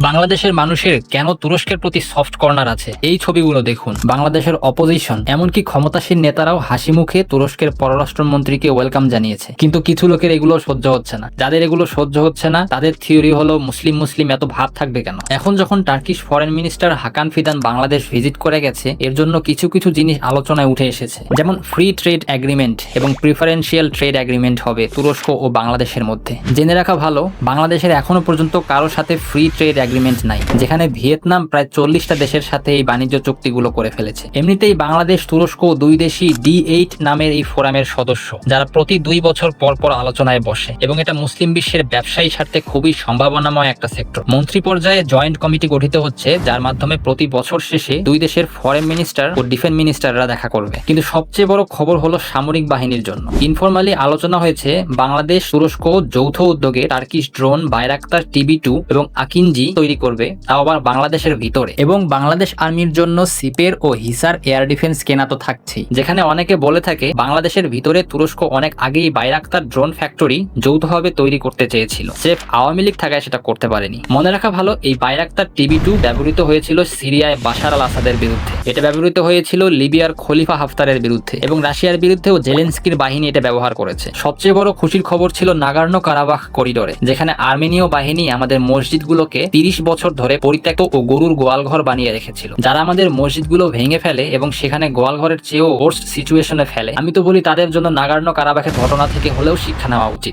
বাংলাদেশের মানুষের কেন তুরস্কের প্রতি সফট কর্নার আছে এই ছবিগুলো দেখুন। বাংলাদেশের অপোজিশন এমনকি ক্ষমতাসীন নেতারাও হাসি মুখে তুরস্কের পররাষ্ট্রমন্ত্রীকে ওয়েলকাম জানিয়েছে, কিন্তু কিছু লোকের এগুলো সহ্য হচ্ছে না। যাদের এগুলো সহ্য হচ্ছে না তাদের থিওরি হলো মুসলিম মুসলিম এত ভাব থাকবে কেন। এখন যখন টার্কিশ ফরেন মিনিস্টার হাকান ফিদান বাংলাদেশ ভিজিট করে গেছে, এর জন্য কিছু কিছু জিনিস আলোচনায় উঠে এসেছে, যেমন ফ্রি ট্রেড এগ্রিমেন্ট এবং প্রিফারেন্সিয়াল ট্রেড এগ্রিমেন্ট হবে তুরস্ক ও বাংলাদেশের মধ্যে। জেনে রাখা ভালো, বাংলাদেশের এখনো পর্যন্ত কারোর সাথে ফ্রি ট্রেড এগ্রিমেন্ট নাই, যেখানে ভিয়েতনাম প্রায় 40টা দেশের সাথে এই বাণিজ্য চুক্তিগুলো করে ফেলেছে। এমনিতেই বাংলাদেশ তুরস্ক দুই দেশই D8 নামের এই ফোরামের সদস্য, যারা প্রতি 2 বছর পর পর আলোচনায় বসে, এবং এটা মুসলিম বিশ্বের ব্যবসায়ী স্বার্থে খুবই সম্ভাবনাময় একটা সেক্টর। মন্ত্রী পর্যায়ে জয়েন্ট কমিটি গঠিত হচ্ছে, যার মাধ্যমে প্রতি বছর শেষে দুই দেশের ফরেন মিনিস্টার ও ডিফেন্স মিনিস্টাররা দেখা করবে। কিন্তু সবচেয়ে বড় খবর হলো সামরিক বাহিনীর জন্য ইনফরমালি আলোচনা হয়েছে বাংলাদেশ তুরস্ক যৌথ উদ্যোগে টার্কিশ ড্রোন বাইরাক্তার TB2 এবং আকিনজি তৈরি করবে, তাও আবার বাংলাদেশের ভিতরে। এবং বাংলাদেশ আর্মির জন্য সিপের ও হিসার এয়ার ডিফেন্স কেনা তো থাকছেই, যেখানে অনেকে বলে থাকে বাংলাদেশের ভিতরে তুরস্ক অনেক আগেই বাইরাক্তার ড্রোন ফ্যাক্টরি যৌথভাবে তৈরি করতে চেয়েছিল, সেফ আওয়ামী লীগ থাকায় সেটা করতে পারেনি। মনে রাখা ভালো, এই বাইরাক্তার TB2 ব্যবহৃত হয়েছিল সিরিয়ায় বাশার আল আসাদের বিরুদ্ধে, এটা ব্যবহৃত হয়েছিল লিবিয়ার খলিফা হাফতারের বিরুদ্ধে, এবং রাশিয়ার বিরুদ্ধেও জেলেনস্কির বাহিনী এটা ব্যবহার করেছে। সবচেয়ে বড় খুশির খবর ছিল নাগার্নো কারাবাখ করিডোরে, যেখানে আর্মেনীয় বাহিনী আমাদের মসজিদগুলোকে 30 বছর ধরে পরিত্যক্ত ও গরুর গোয়ালঘর বানিয়ে রেখেছিল। যারা আমাদের মসজিদগুলো ভেঙে ফেলে এবং সেখানে গোয়ালঘরের চেয়েও ওয়ার্স্ট সিচুয়েশনে ফেলে, আমি তো বলি তাদের জন্য নাগার্নো কারাবাখের ঘটনা থেকে হলেও শিক্ষা নেওয়া উচিত।